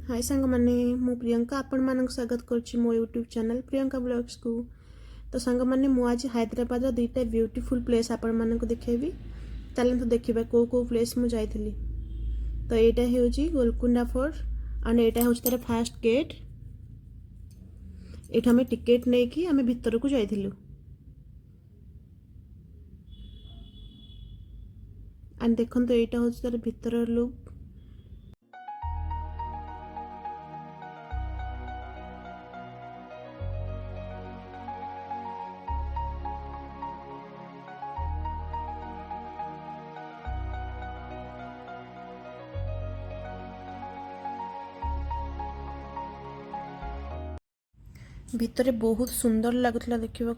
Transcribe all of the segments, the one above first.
हाय सांग मैंने मु प्रियंका आपण मानक स्वागत करछि मो यूट्यूब चैनल प्रियंका ब्लॉग्स को। तो सांग मैंने मु आज हैदराबाद दुईटा ब्यूटीफुल प्लेस आपण मानक देखेबी। चलते देखा कौ कौ प्लेस मु जाइथिली। तो यहाँ हूँ गोलकुंडा फोर्ट एंड यहाँ हूँ तार फास्ट गेट। ये आम टिकेट नहीं कि आम भीतर को जाइथिलु एंड देखो यहाँ हूँ तार भीतर लुक। भितर बहुत सुंदर लगुला देखा।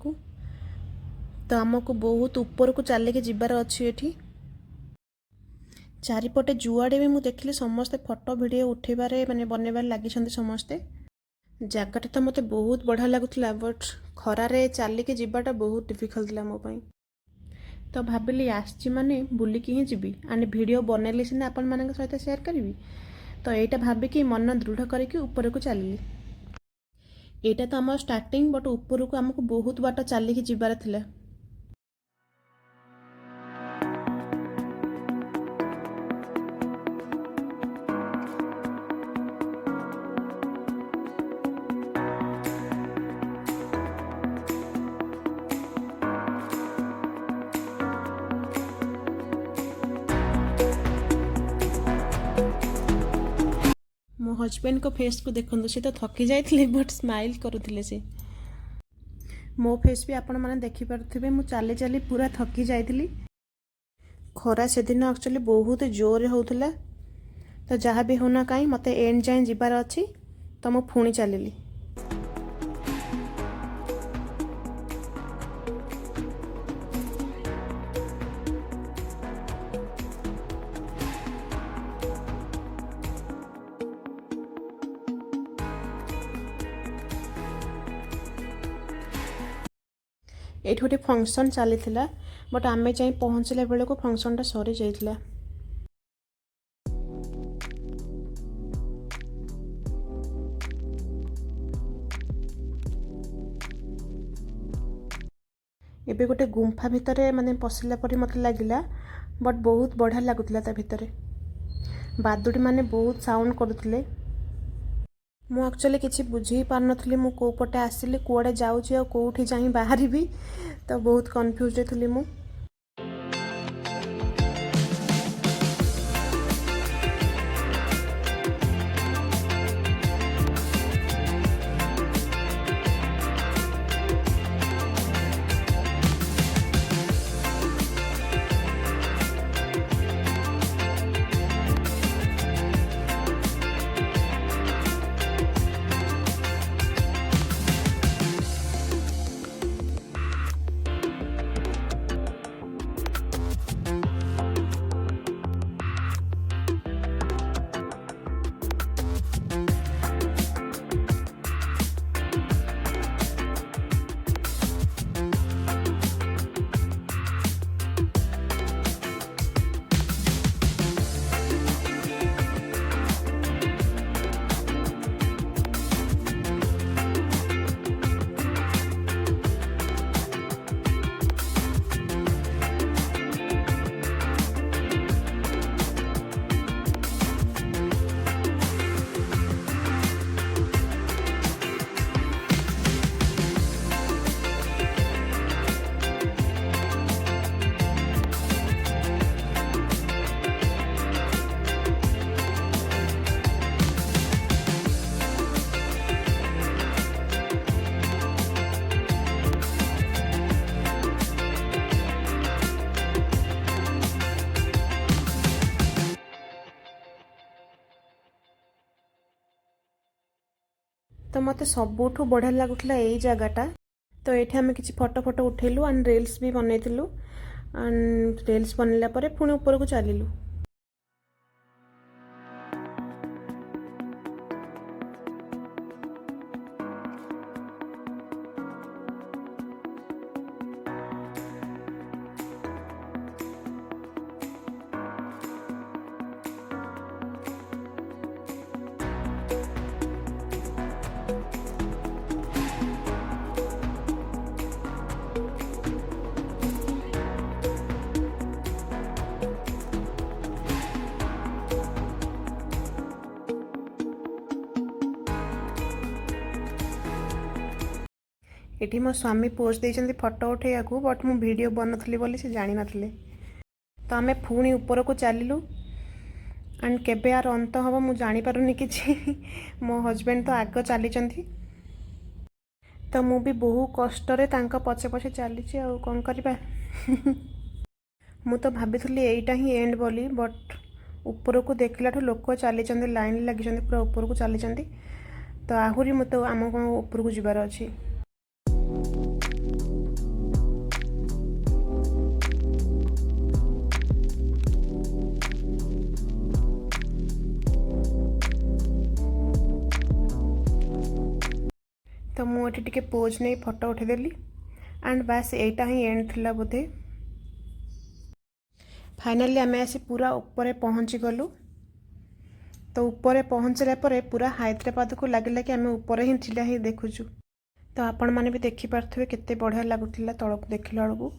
तो आमको बहुत ऊपर को चलिके जीवार अच्छी एठी। चारिपटे जुआड़े भी मुझे देखिली समस्ते फोटो वीडियो उठेबारे माने बनैबार लगी समस्ते। जगटा तो मते बहुत बढ़िया लगुला बट खरारे चलिके जीवाटा बहुत डिफिकल्ट था मो पई। तो भाविली आसची माने बुलिकी ही जीवी आने वीडियो बनैली सिना आपण मानक सहित शेयर करी। तो यहाँ भाविकी मन दृढ़ करके ऊपर को चलली। यहाँ तो आम स्टार्टिंग बट ऊपर को आमको बहुत बाट चलिकी जीवार थिला। मो हजबैंड को फेस को देखो सी तो थकी जाइए बट स्माइल करुले से। मो फेस भी आपण मैंने देखिपे मु चली चली पूरा थकी जाइली। खरा से दिन एक्चुअली बहुत जोर होता। तो जहाँ भी होना कहीं मत एंड जाए जीवार अच्छी तो मु पुणी चलिली। ये गोटे फंक्शन चली बट आमे जाई पहुँचला बेले को फंक्शनटा सरी जाइथिला। एबे गोटे गुंफा भितर माने पशिला परी मत लगिला बट बहुत बढ़िया लगुला। ता भितर बादुड़ी माने बहुत साउंड करुले। मु एक्चुअली किसी बुझी पार नथली मु को पटे आसिली कुआडे जाउची आ कोठी जाई बाहरी भी। तो बहुत कन्फ्यूज थी मु। तो मत सबुठ बढ़िया लगुला यही जगटा। तो ये आम किसी फोटो फोटो उठेलु एंड रील्स भी बनइलु एंड रील्स बनला पुणी ऊपर को चलिलु। एठी मो स्वामी पोज देइछन्ती फोटो उठेयाकू बट मु वीडियो बनथली बोली से जानि नथले। तो आमे पुणी ऊपर को चलिलु एंड केबे यार अंत हम मु जानी पारुनी किछि। मो हस्बैंड तो आग चली तो मु भी बहु कष्ट रे तांका पछे पछे चली आ कौन करबा। मु तो भाभी एटा ही एंड बोली बट ऊपर को देखला लोक चली लाइन लगी पूरा ऊपर को चली तो आहुरी मत आम ऊपर को जीवार अच्छी। तो मुझे टिके पोज नहीं फोटो उठेदेली एंड बास एटा ही एंड थिला बोधे। फाइनली आम आसी पूरा ऊपर पहुँची गलु। तो ऊपर पहुँचला पर पूरा हैदराबाद को लगे कि आम ऊपर ही ठिया ही देखुचु। तो आपण मैंने भी देखिपे केते बढ़िया लगुला तलक देखला बेलू।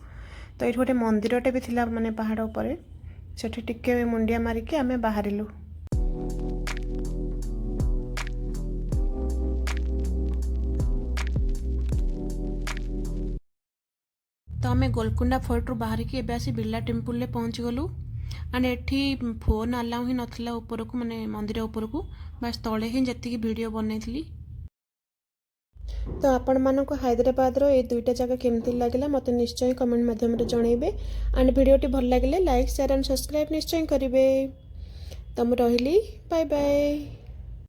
तो ये गोटे मंदिरटे भी थिला माने पहाड़ उपर से टिके मुंडिया मारिकी आम बाहरिलु। तो आम गोलकुंडा फोर्ट रू बाहर की आसी बिरला टेम्पुल ले पहुँच गलु एंड एठी फोन अलाउ ही नथिला ऊपर को माने मंदिर ऊपर को बस तले ही जति वीडियो बनैली। तो आपण मानको हैदराबाद रो ए दुईटा जगह केमती लागला मते निश्चय कमेंट माध्यम रे जणैबे एंड वीडियोटी भल लागले लाइक शेयर एंड सब्सक्राइब निश्चय करिवे। तो मु रहिली बाय बाय।